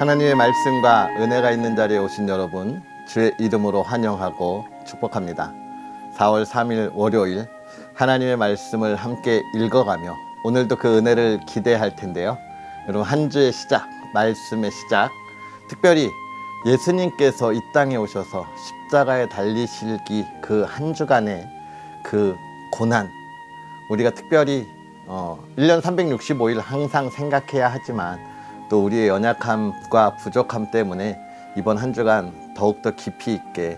하나님의 말씀과 은혜가 있는 자리에 오신 여러분, 주의 이름으로 환영하고 축복합니다. 4월 3일 월요일 하나님의 말씀을 함께 읽어가며 오늘도 그 은혜를 기대할 텐데요. 여러분, 한 주의 시작, 말씀의 시작, 특별히 예수님께서 이 땅에 오셔서 십자가에 달리시기 그 한 주간의 그 고난, 우리가 특별히 1년 365일 항상 생각해야 하지만 또 우리의 연약함과 부족함 때문에 이번 한 주간 더욱더 깊이 있게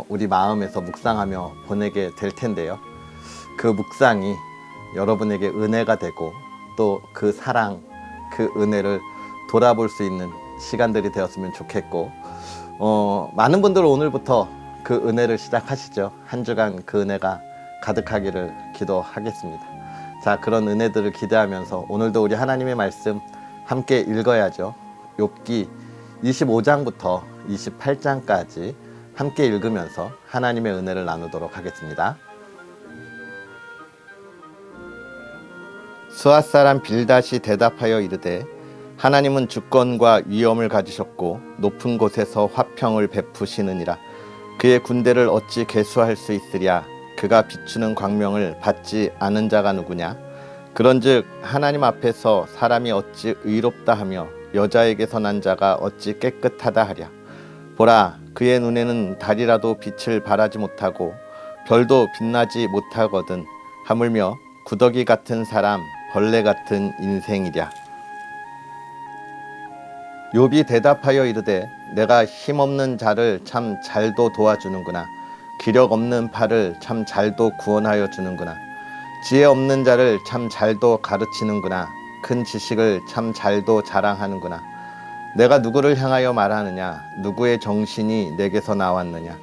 우리 마음에서 묵상하며 보내게 될 텐데요. 그 묵상이 여러분에게 은혜가 되고 또 그 사랑, 그 은혜를 돌아볼 수 있는 시간들이 되었으면 좋겠고, 많은 분들은 오늘부터 그 은혜를 시작하시죠. 한 주간 그 은혜가 가득하기를 기도하겠습니다. 자, 그런 은혜들을 기대하면서 오늘도 우리 하나님의 말씀 함께 읽어야죠. 욥기 25장부터 28장까지 함께 읽으면서 하나님의 은혜를 나누도록 하겠습니다. 스앗 사람 빌닷이 대답하여 이르되, 하나님은 주권과 위엄을 가지셨고 높은 곳에서 화평을 베푸시느니라. 그의 군대를 어찌 계수할 수 있으랴. 그가 비추는 광명을 받지 않은 자가 누구냐. 그런즉 하나님 앞에서 사람이 어찌 의롭다 하며 여자에게서 난 자가 어찌 깨끗하다 하랴. 보라, 그의 눈에는 달이라도 빛을 발하지 못하고 별도 빛나지 못하거든. 하물며 구더기 같은 사람, 벌레 같은 인생이랴. 욥이 대답하여 이르되, 내가 힘없는 자를 참 잘도 도와주는구나. 기력 없는 팔을 참 잘도 구원하여 주는구나. 지혜 없는 자를 참 잘도 가르치는구나. 큰 지식을 참 잘도 자랑하는구나. 내가 누구를 향하여 말하느냐. 누구의 정신이 내게서 나왔느냐.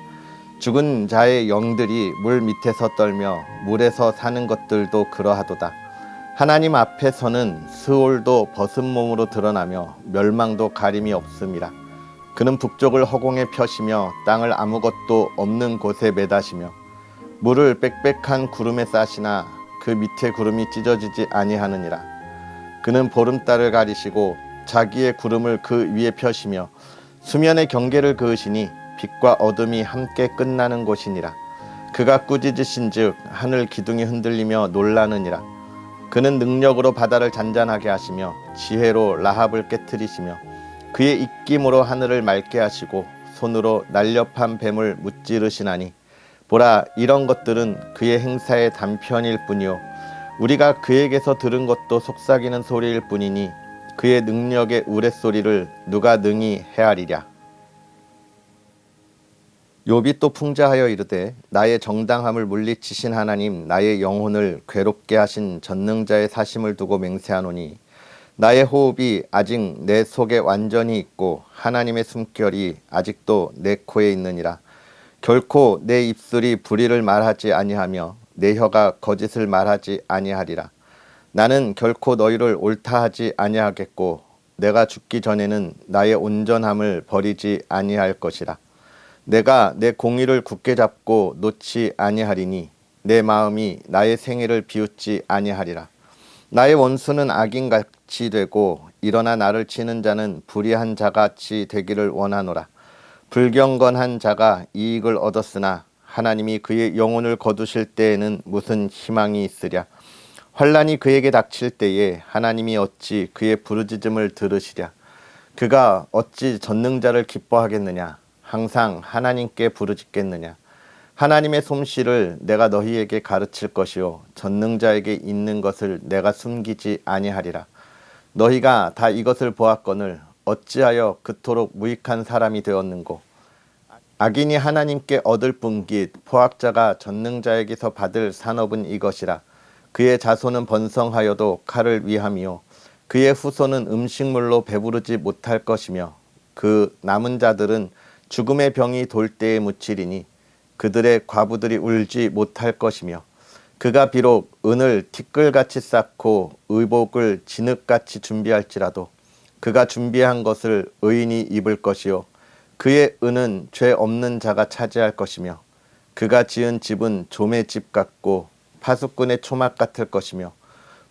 죽은 자의 영들이 물 밑에서 떨며 물에서 사는 것들도 그러하도다. 하나님 앞에서는 스올도 벗은 몸으로 드러나며 멸망도 가림이 없음이라. 그는 북쪽을 허공에 펴시며 땅을 아무것도 없는 곳에 매다시며 물을 빽빽한 구름에 싸시나 그 밑에 구름이 찢어지지 아니하느니라. 그는 보름달을 가리시고 자기의 구름을 그 위에 펴시며 수면의 경계를 그으시니 빛과 어둠이 함께 끝나는 곳이니라. 그가 꾸짖으신즉 하늘 기둥이 흔들리며 놀라느니라. 그는 능력으로 바다를 잔잔하게 하시며 지혜로 라합을 깨트리시며 그의 입김으로 하늘을 맑게 하시고 손으로 날렵한 뱀을 무찌르시나니, 보라, 이런 것들은 그의 행사의 단편일 뿐이요 우리가 그에게서 들은 것도 속삭이는 소리일 뿐이니 그의 능력의 우레소리를 누가 능히 헤아리랴. 욥이 또 풍자하여 이르되, 나의 정당함을 물리치신 하나님, 나의 영혼을 괴롭게 하신 전능자의 사심을 두고 맹세하노니, 나의 호흡이 아직 내 속에 완전히 있고 하나님의 숨결이 아직도 내 코에 있느니라. 결코 내 입술이 불의를 말하지 아니하며 내 혀가 거짓을 말하지 아니하리라. 나는 결코 너희를 옳다 하지 아니하겠고 내가 죽기 전에는 나의 온전함을 버리지 아니할 것이라. 내가 내 공의를 굳게 잡고 놓지 아니하리니 내 마음이 나의 생애를 비웃지 아니하리라. 나의 원수는 악인같이 되고 일어나 나를 치는 자는 불의한 자같이 되기를 원하노라. 불경건한 자가 이익을 얻었으나 하나님이 그의 영혼을 거두실 때에는 무슨 희망이 있으랴. 환난이 그에게 닥칠 때에 하나님이 어찌 그의 부르짖음을 들으시랴. 그가 어찌 전능자를 기뻐하겠느냐. 항상 하나님께 부르짖겠느냐. 하나님의 솜씨를 내가 너희에게 가르칠 것이요 전능자에게 있는 것을 내가 숨기지 아니하리라. 너희가 다 이것을 보았거늘 어찌하여 그토록 무익한 사람이 되었는고. 악인이 하나님께 얻을 뿐깃 포악자가 전능자에게서 받을 산업은 이것이라. 그의 자손은 번성하여도 칼을 위함이요 그의 후손은 음식물로 배부르지 못할 것이며 그 남은 자들은 죽음의 병이 돌 때에 묻히리니 그들의 과부들이 울지 못할 것이며 그가 비록 은을 티끌같이 쌓고 의복을 진흙같이 준비할지라도 그가 준비한 것을 의인이 입을 것이요 그의 은은 죄 없는 자가 차지할 것이며 그가 지은 집은 좀의 집 같고 파수꾼의 초막 같을 것이며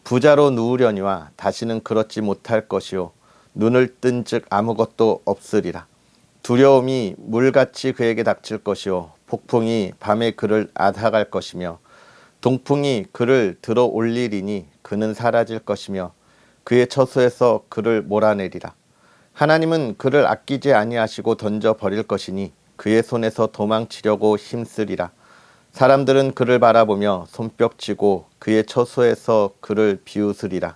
부자로 누우려니와 다시는 그렇지 못할 것이요 눈을 뜬즉 아무것도 없으리라. 두려움이 물같이 그에게 닥칠 것이요 폭풍이 밤에 그를 앗아갈 것이며 동풍이 그를 들어 올리리니 그는 사라질 것이며 그의 처소에서 그를 몰아내리라. 하나님은 그를 아끼지 아니하시고 던져 버릴 것이니 그의 손에서 도망치려고 힘쓰리라. 사람들은 그를 바라보며 손뼉치고 그의 처소에서 그를 비웃으리라.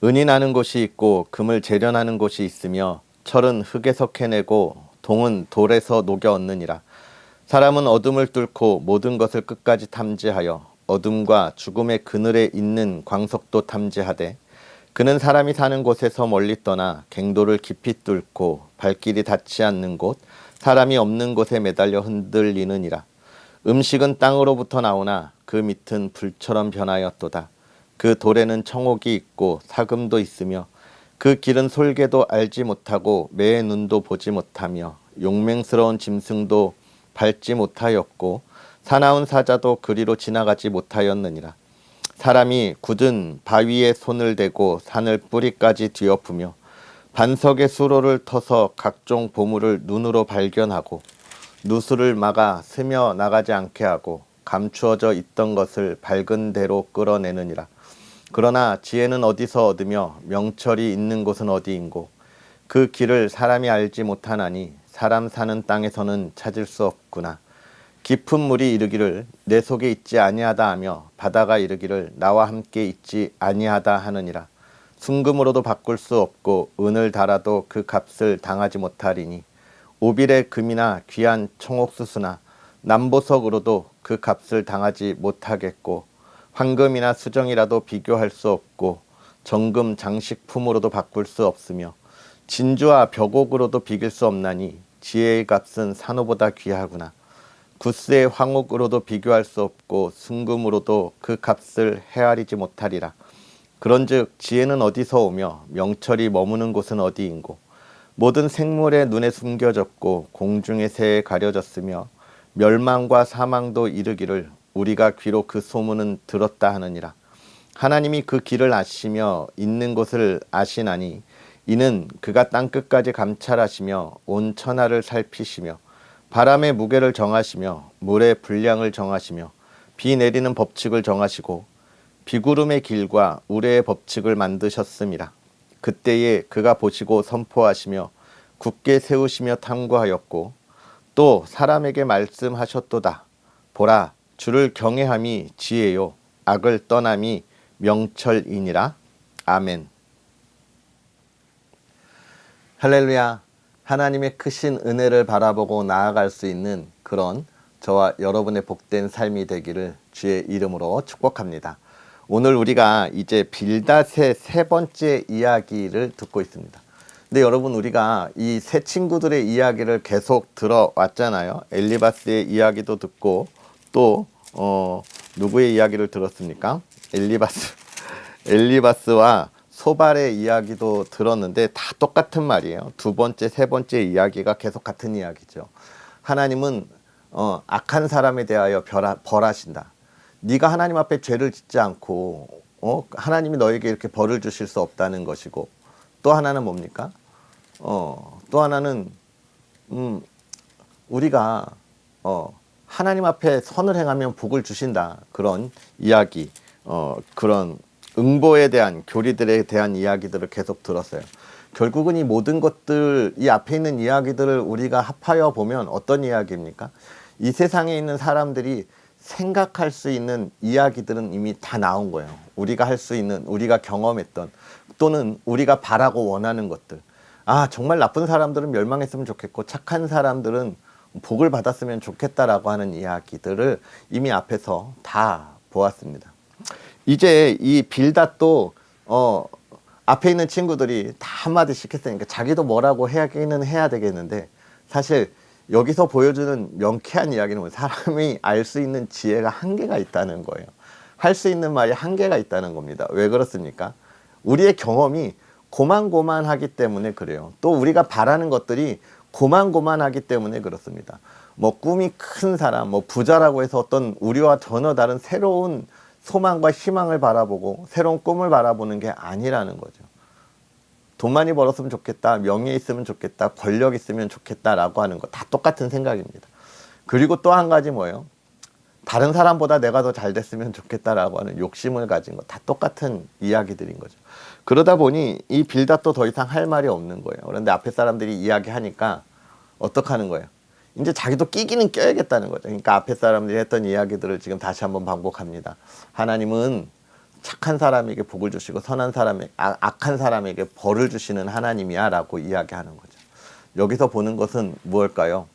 은이 나는 곳이 있고 금을 재련하는 곳이 있으며 철은 흙에서 캐내고 동은 돌에서 녹여 얻느니라. 사람은 어둠을 뚫고 모든 것을 끝까지 탐지하여 어둠과 죽음의 그늘에 있는 광석도 탐지하되 그는 사람이 사는 곳에서 멀리 떠나 갱도를 깊이 뚫고 발길이 닿지 않는 곳 사람이 없는 곳에 매달려 흔들리느니라. 음식은 땅으로부터 나오나 그 밑은 불처럼 변하였도다. 그 돌에는 청옥이 있고 사금도 있으며 그 길은 솔개도 알지 못하고 매의 눈도 보지 못하며 용맹스러운 짐승도 밟지 못하였고 사나운 사자도 그리로 지나가지 못하였느니라. 사람이 굳은 바위에 손을 대고 산을 뿌리까지 뒤엎으며 반석의 수로를 터서 각종 보물을 눈으로 발견하고 누수를 막아 스며 나가지 않게 하고 감추어져 있던 것을 밝은 대로 끌어내느니라. 그러나 지혜는 어디서 얻으며 명철이 있는 곳은 어디인고 그 길을 사람이 알지 못하나니 사람 사는 땅에서는 찾을 수 없구나. 깊은 물이 이르기를 내 속에 있지 아니하다 하며 바다가 이르기를 나와 함께 있지 아니하다 하느니라. 순금으로도 바꿀 수 없고 은을 달아도 그 값을 당하지 못하리니 오빌의 금이나 귀한 청옥수수나 남보석으로도 그 값을 당하지 못하겠고 황금이나 수정이라도 비교할 수 없고 정금 장식품으로도 바꿀 수 없으며 진주와 벽옥으로도 비길 수 없나니 지혜의 값은 산호보다 귀하구나. 구스의 황옥으로도 비교할 수 없고 순금으로도 그 값을 헤아리지 못하리라. 그런즉 지혜는 어디서 오며 명철이 머무는 곳은 어디인고 모든 생물의 눈에 숨겨졌고 공중의 새에 가려졌으며 멸망과 사망도 이르기를 우리가 귀로 그 소문은 들었다 하느니라. 하나님이 그 길을 아시며 있는 곳을 아시나니 이는 그가 땅끝까지 감찰하시며 온 천하를 살피시며 바람의 무게를 정하시며 물의 분량을 정하시며 비 내리는 법칙을 정하시고 비구름의 길과 우레의 법칙을 만드셨음이라. 그때에 그가 보시고 선포하시며 굳게 세우시며 탐구하였고 또 사람에게 말씀하셨도다. 보라, 주를 경외함이 지혜요 악을 떠남이 명철이니라. 아멘. 할렐루야. 하나님의 크신 은혜를 바라보고 나아갈 수 있는 그런 저와 여러분의 복된 삶이 되기를 주의 이름으로 축복합니다. 오늘 우리가 이제 빌닷의 세 번째 이야기를 듣고 있습니다. 근데 여러분, 우리가 이 세 친구들의 이야기를 계속 들어왔잖아요. 엘리바스의 이야기도 듣고 또 누구의 이야기를 들었습니까? 엘리바스와 소발의 이야기도 들었는데 다 똑같은 말이에요. 두 번째, 세 번째 이야기가 계속 같은 이야기죠. 하나님은 악한 사람에 대하여 벌하신다. 네가 하나님 앞에 죄를 짓지 않고 하나님이 너에게 이렇게 벌을 주실 수 없다는 것이고, 또 하나는 뭡니까? 또 하나는 우리가 하나님 앞에 선을 행하면 복을 주신다. 그런 이야기, 그런 응보에 대한, 교리들에 대한 이야기들을 계속 들었어요. 결국은 이 모든 것들, 이 앞에 있는 이야기들을 우리가 합하여 보면 어떤 이야기입니까? 이 세상에 있는 사람들이 생각할 수 있는 이야기들은 이미 다 나온 거예요. 우리가 할 수 있는, 우리가 경험했던, 또는 우리가 바라고 원하는 것들. 아, 정말 나쁜 사람들은 멸망했으면 좋겠고 착한 사람들은 복을 받았으면 좋겠다라고 하는 이야기들을 이미 앞에서 다 보았습니다. 이제 이 빌닷도 앞에 있는 친구들이 다 한마디씩 했으니까 자기도 뭐라고 해야기는 해야 되겠는데, 사실 여기서 보여주는 명쾌한 이야기는 뭐예요? 사람이 알 수 있는 지혜가 한계가 있다는 거예요. 할 수 있는 말이 한계가 있다는 겁니다. 왜 그렇습니까? 우리의 경험이 고만고만하기 때문에 그래요. 또 우리가 바라는 것들이 고만고만하기 때문에 그렇습니다. 뭐 꿈이 큰 사람, 뭐 부자라고 해서 어떤 우리와 전혀 다른 새로운 소망과 희망을 바라보고 새로운 꿈을 바라보는 게 아니라는 거죠. 돈 많이 벌었으면 좋겠다, 명예 있으면 좋겠다, 권력 있으면 좋겠다라고 하는 거 다 똑같은 생각입니다. 그리고 또 한 가지 뭐예요? 다른 사람보다 내가 더 잘 됐으면 좋겠다라고 하는 욕심을 가진 거 다 똑같은 이야기들인 거죠. 그러다 보니 이 빌닷도 더 이상 할 말이 없는 거예요. 그런데 앞에 사람들이 이야기하니까 어떡하는 거예요? 이제 자기도 끼기는 껴야겠다는 거죠. 그러니까 앞에 사람들이 했던 이야기들을 지금 다시 한번 반복합니다. 하나님은 착한 사람에게 복을 주시고 선한 사람에게 악한 사람에게 벌을 주시는 하나님이야 라고 이야기하는 거죠. 여기서 보는 것은 무엇일까요?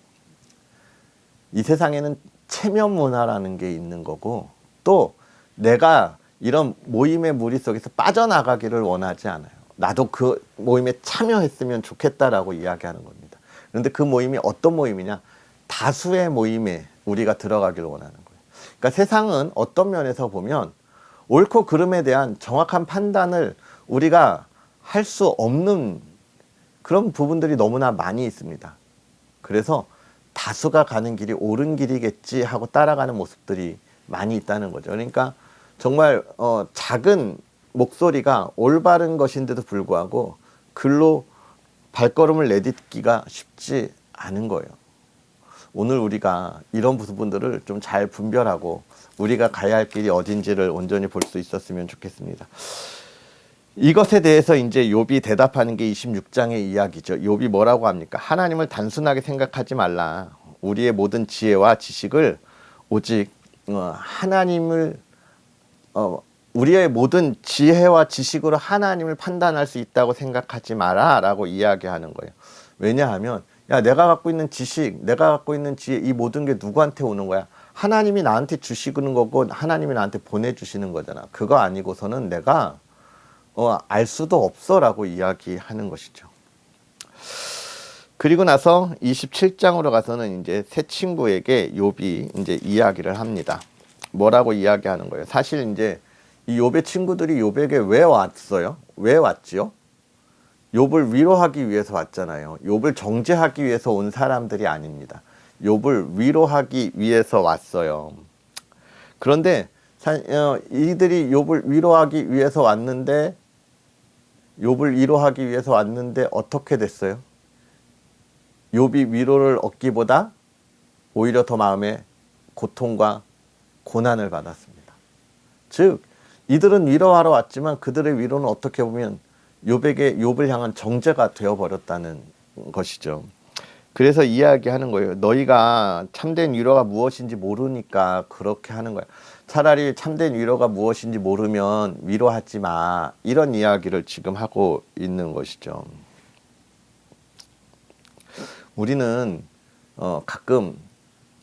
이 세상에는 체면 문화라는 게 있는 거고, 또 내가 이런 모임의 무리 속에서 빠져나가기를 원하지 않아요. 나도 그 모임에 참여했으면 좋겠다라고 이야기하는 겁니다. 그런데 그 모임이 어떤 모임이냐? 다수의 모임에 우리가 들어가기를 원하는 거예요. 그러니까 세상은 어떤 면에서 보면 옳고 그름에 대한 정확한 판단을 우리가 할 수 없는 그런 부분들이 너무나 많이 있습니다. 그래서 다수가 가는 길이 옳은 길이겠지 하고 따라가는 모습들이 많이 있다는 거죠. 그러니까 정말 작은 목소리가 올바른 것인데도 불구하고 글로 발걸음을 내딛기가 쉽지 않은 거예요. 오늘 우리가 이런 부분들을 좀 잘 분별하고 우리가 가야 할 길이 어딘지를 온전히 볼 수 있었으면 좋겠습니다. 이것에 대해서 이제 욥이 대답하는 게 26장의 이야기죠. 욥이 뭐라고 합니까? 하나님을 단순하게 생각하지 말라. 우리의 모든 지혜와 지식을 오직 하나님을 우리의 모든 지혜와 지식으로 하나님을 판단할 수 있다고 생각하지 마라 라고 이야기하는 거예요. 왜냐하면 야, 내가 갖고 있는 지식, 내가 갖고 있는 지혜, 이 모든 게 누구한테 오는 거야? 하나님이 나한테 주시는 거고 하나님이 나한테 보내주시는 거잖아. 그거 아니고서는 내가 알 수도 없어 라고 이야기하는 것이죠. 그리고 나서 27장으로 가서는 이제 새 친구에게 욥이 이제 이야기를 합니다. 뭐라고 이야기하는 거예요? 사실 이제 이 욥의 친구들이 욥에게 왜 왔어요? 왜 왔지요? 욥을 위로하기 위해서 왔잖아요. 욥을 정죄하기 위해서 온 사람들이 아닙니다. 욥을 위로하기 위해서 왔어요. 그런데 이들이 욥을 위로하기 위해서 왔는데 어떻게 됐어요? 욥이 위로를 얻기보다 오히려 더 마음에 고통과 고난을 받았습니다. 즉 이들은 위로하러 왔지만 그들의 위로는 어떻게 보면 욥을 향한 정죄가 되어버렸다는 것이죠. 그래서 이야기하는 거예요. 너희가 참된 위로가 무엇인지 모르니까 그렇게 하는 거야. 차라리 참된 위로가 무엇인지 모르면 위로하지 마. 이런 이야기를 지금 하고 있는 것이죠. 우리는 가끔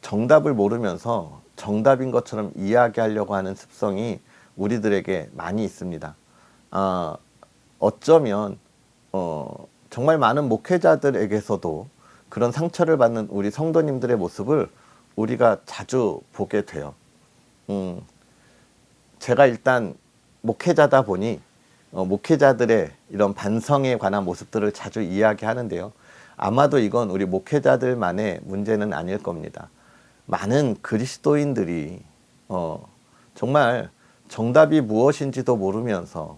정답을 모르면서 정답인 것처럼 이야기하려고 하는 습성이 우리들에게 많이 있습니다. 어쩌면 정말 많은 목회자들에게서도 그런 상처를 받는 우리 성도님들의 모습을 우리가 자주 보게 돼요. 제가 일단 목회자다 보니 목회자들의 이런 반성에 관한 모습들을 자주 이야기하는데요. 아마도 이건 우리 목회자들만의 문제는 아닐 겁니다. 많은 그리스도인들이 정말 정답이 무엇인지도 모르면서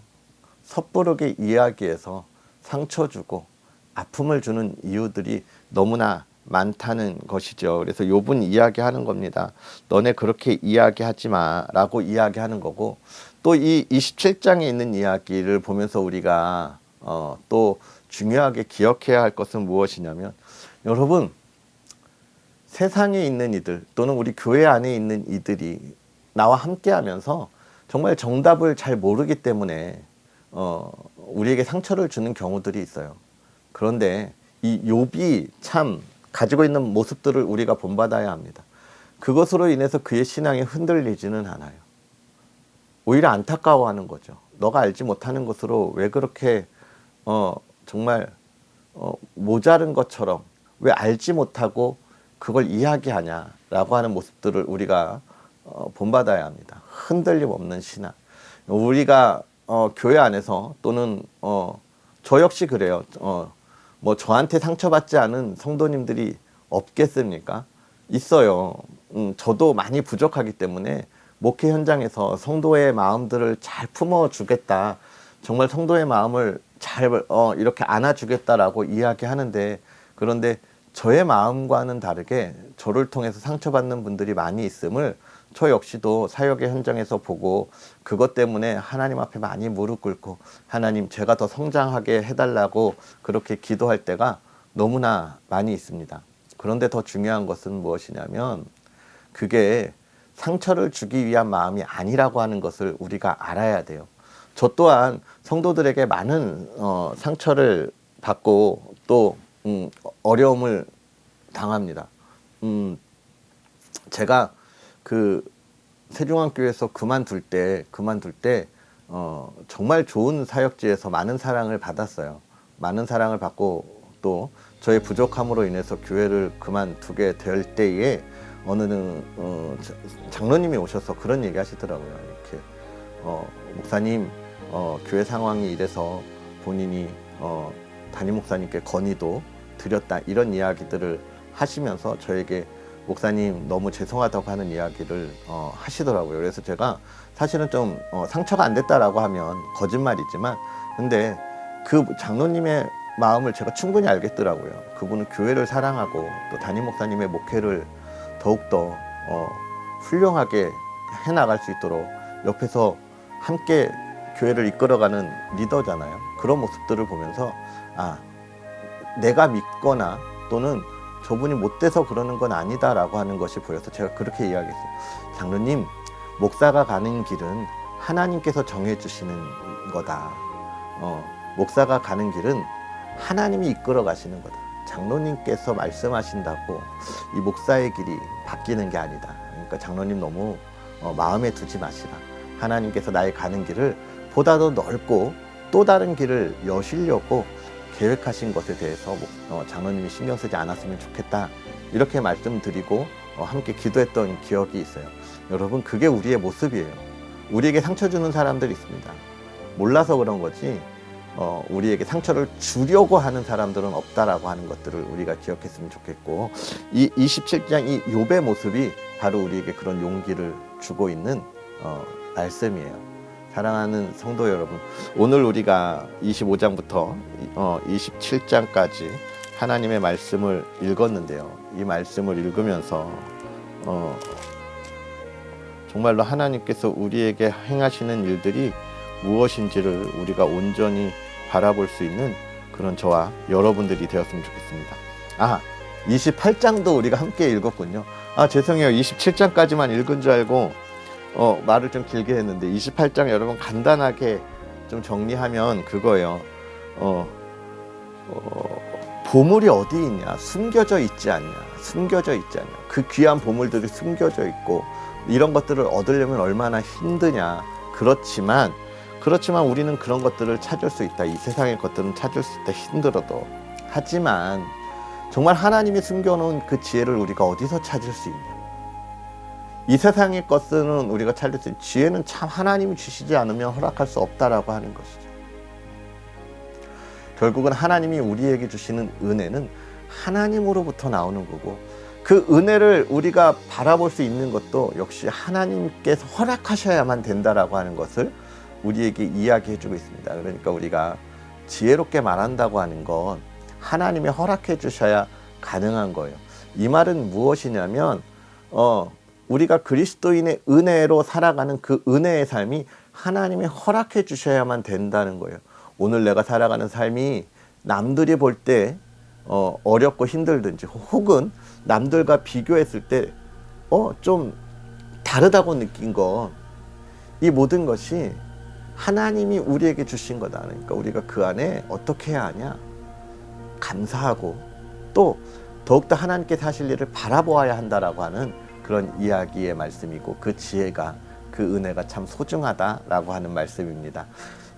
섣부르게 이야기해서 상처 주고 아픔을 주는 이유들이 너무나 많다는 것이죠. 그래서 욥은 이야기하는 겁니다. 너네 그렇게 이야기하지 마 라고 이야기하는 거고, 또 이 27장에 있는 이야기를 보면서 우리가 또 중요하게 기억해야 할 것은 무엇이냐면, 여러분 세상에 있는 이들 또는 우리 교회 안에 있는 이들이 나와 함께 하면서 정말 정답을 잘 모르기 때문에 우리에게 상처를 주는 경우들이 있어요. 그런데 이 욥이 참 가지고 있는 모습들을 우리가 본받아야 합니다. 그것으로 인해서 그의 신앙이 흔들리지는 않아요. 오히려 안타까워하는 거죠. 너가 알지 못하는 것으로 왜 그렇게 정말 모자른 것처럼 왜 알지 못하고 그걸 이야기하냐라고 하는 모습들을 우리가 본받아야 합니다. 흔들림 없는 신앙. 우리가 교회 안에서 또는 저 역시 그래요. 뭐 저한테 상처받지 않은 성도님들이 없겠습니까? 있어요. 저도 많이 부족하기 때문에 목회 현장에서 성도의 마음들을 잘 품어주겠다. 정말 성도의 마음을 잘 이렇게 안아주겠다라고 이야기하는데, 그런데 저의 마음과는 다르게 저를 통해서 상처받는 분들이 많이 있음을 저 역시도 사역의 현장에서 보고, 그것 때문에 하나님 앞에 많이 무릎 꿇고 하나님 제가 더 성장하게 해달라고 그렇게 기도할 때가 너무나 많이 있습니다. 그런데 더 중요한 것은 무엇이냐면, 그게 상처를 주기 위한 마음이 아니라고 하는 것을 우리가 알아야 돼요. 저 또한 성도들에게 많은 상처를 받고 또 어려움을 당합니다. 제가 그 세종안교에서 그만둘 때 정말 좋은 사역지에서 많은 사랑을 받았어요. 많은 사랑을 받고 또 저의 부족함으로 인해서 교회를 그만두게 될 때에 어느 장로님이 오셔서 그런 얘기 하시더라고요. 이렇게 목사님, 교회 상황이 이래서 본인이 담임 목사님께 건의도 드렸다, 이런 이야기들을 하시면서 저에게 목사님 너무 죄송하다고 하는 이야기를 하시더라고요. 그래서 제가 사실은 좀 상처가 안 됐다라고 하면 거짓말이지만, 근데 그 장로님의 마음을 제가 충분히 알겠더라고요. 그분은 교회를 사랑하고 또 담임 목사님의 목회를 더욱더 훌륭하게 해나갈 수 있도록 옆에서 함께 교회를 이끌어가는 리더잖아요. 그런 모습들을 보면서 내가 믿거나 또는 저분이 못돼서 그러는 건 아니다라고 하는 것이 보여서 제가 그렇게 이야기했어요. 장로님, 목사가 가는 길은 하나님께서 정해주시는 거다. 목사가 가는 길은 하나님이 이끌어 가시는 거다. 장로님께서 말씀하신다고 이 목사의 길이 바뀌는 게 아니다. 그러니까 장로님 너무 마음에 두지 마시라. 하나님께서 나의 가는 길을 보다 더 넓고 또 다른 길을 여시려고 계획하신 것에 대해서 장로님이 신경 쓰지 않았으면 좋겠다, 이렇게 말씀드리고 함께 기도했던 기억이 있어요. 여러분, 그게 우리의 모습이에요. 우리에게 상처 주는 사람들이 있습니다. 몰라서 그런 거지 우리에게 상처를 주려고 하는 사람들은 없다라고 하는 것들을 우리가 기억했으면 좋겠고, 이 27장 이 욥의 모습이 바로 우리에게 그런 용기를 주고 있는 말씀이에요. 사랑하는 성도 여러분, 오늘 우리가 25장부터 27장까지 하나님의 말씀을 읽었는데요. 이 말씀을 읽으면서 정말로 하나님께서 우리에게 행하시는 일들이 무엇인지를 우리가 온전히 바라볼 수 있는 그런 저와 여러분들이 되었으면 좋겠습니다. 28장도 우리가 함께 읽었군요. 죄송해요. 27장까지만 읽은 줄 알고 말을 좀 길게 했는데, 28장 여러분 간단하게 좀 정리하면 그거예요. 보물이 어디 있냐? 숨겨져 있지 않냐? 숨겨져 있지 않냐? 그 귀한 보물들이 숨겨져 있고 이런 것들을 얻으려면 얼마나 힘드냐? 그렇지만 우리는 그런 것들을 찾을 수 있다. 이 세상의 것들은 찾을 수 있다. 힘들어도. 하지만 정말 하나님이 숨겨놓은 그 지혜를 우리가 어디서 찾을 수 있냐? 이 세상의 것은 우리가 찾을 수 있는 지혜는 참 하나님이 주시지 않으면 허락할 수 없다라고 하는 것이죠. 결국은 하나님이 우리에게 주시는 은혜는 하나님으로부터 나오는 거고, 그 은혜를 우리가 바라볼 수 있는 것도 역시 하나님께서 허락하셔야만 된다라고 하는 것을 우리에게 이야기해주고 있습니다. 그러니까 우리가 지혜롭게 말한다고 하는 건 하나님이 허락해 주셔야 가능한 거예요. 이 말은 무엇이냐면 우리가 그리스도인의 은혜로 살아가는 그 은혜의 삶이 하나님이 허락해 주셔야만 된다는 거예요. 오늘 내가 살아가는 삶이 남들이 볼 때 어렵고 힘들든지, 혹은 남들과 비교했을 때 좀 다르다고 느낀 건, 이 모든 것이 하나님이 우리에게 주신 거다. 그러니까 우리가 그 안에 어떻게 해야 하냐? 감사하고 또 더욱더 하나님께서 하실 일을 바라보아야 한다라고 하는 그런 이야기의 말씀이고, 그 지혜가, 그 은혜가 참 소중하다라고 하는 말씀입니다.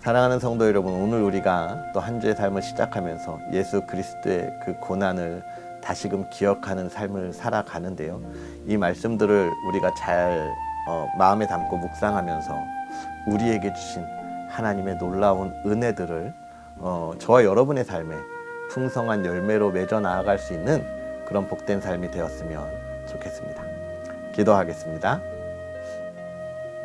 사랑하는 성도 여러분, 오늘 우리가 또 한 주의 삶을 시작하면서 예수 그리스도의 그 고난을 다시금 기억하는 삶을 살아가는데요. 이 말씀들을 우리가 잘 마음에 담고 묵상하면서 우리에게 주신 하나님의 놀라운 은혜들을 저와 여러분의 삶에 풍성한 열매로 맺어 나아갈 수 있는 그런 복된 삶이 되었으면 좋겠습니다. 기도하겠습니다.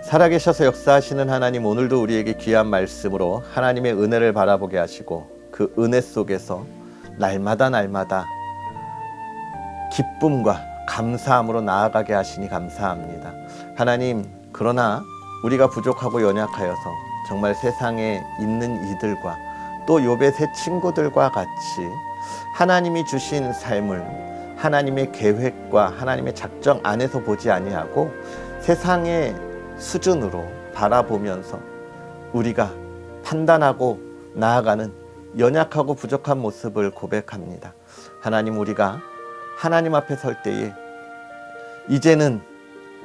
살아계셔서 역사하시는 하나님, 오늘도 우리에게 귀한 말씀으로 하나님의 은혜를 바라보게 하시고 그 은혜 속에서 날마다 기쁨과 감사함으로 나아가게 하시니 감사합니다. 하나님, 그러나 우리가 부족하고 연약하여서 정말 세상에 있는 이들과 또 욥의 세 친구들과 같이 하나님이 주신 삶을 하나님의 계획과 하나님의 작정 안에서 보지 아니하고 세상의 수준으로 바라보면서 우리가 판단하고 나아가는 연약하고 부족한 모습을 고백합니다. 하나님, 우리가 하나님 앞에 설 때에 이제는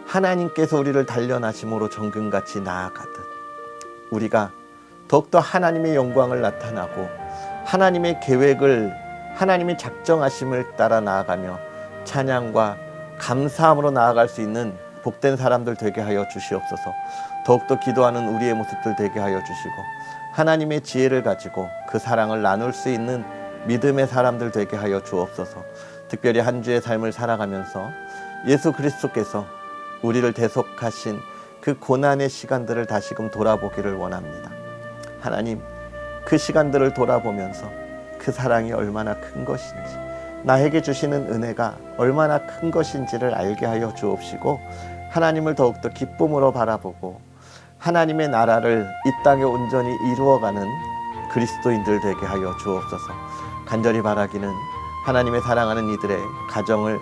하나님께서 우리를 단련하심으로 정금같이 나아가듯 우리가 더욱더 하나님의 영광을 나타나고 하나님의 계획을 하나님의 작정하심을 따라 나아가며 찬양과 감사함으로 나아갈 수 있는 복된 사람들 되게 하여 주시옵소서. 더욱더 기도하는 우리의 모습들 되게 하여 주시고 하나님의 지혜를 가지고 그 사랑을 나눌 수 있는 믿음의 사람들 되게 하여 주옵소서. 특별히 한 주의 삶을 살아가면서 예수 그리스도께서 우리를 대속하신 그 고난의 시간들을 다시금 돌아보기를 원합니다. 하나님, 그 시간들을 돌아보면서 그 사랑이 얼마나 큰 것인지, 나에게 주시는 은혜가 얼마나 큰 것인지를 알게 하여 주옵시고 하나님을 더욱더 기쁨으로 바라보고 하나님의 나라를 이 땅에 온전히 이루어가는 그리스도인들 되게 하여 주옵소서. 간절히 바라기는 하나님의 사랑하는 이들의 가정을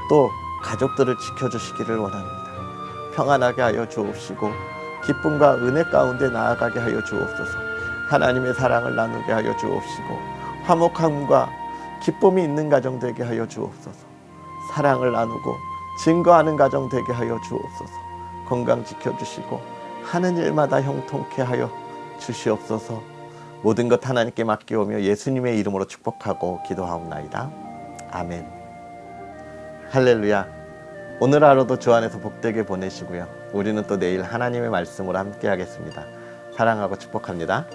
또 가족들을 지켜주시기를 원합니다. 평안하게 하여 주옵시고 기쁨과 은혜 가운데 나아가게 하여 주옵소서. 하나님의 사랑을 나누게 하여 주옵시고 화목함과 기쁨이 있는 가정 되게 하여 주옵소서. 사랑을 나누고 증거하는 가정 되게 하여 주옵소서. 건강 지켜주시고 하는 일마다 형통케 하여 주시옵소서. 모든 것 하나님께 맡기오며 예수님의 이름으로 축복하고 기도하옵나이다. 아멘. 할렐루야. 오늘 하루도 주 안에서 복되게 보내시고요. 우리는 또 내일 하나님의 말씀으로 함께 하겠습니다. 사랑하고 축복합니다.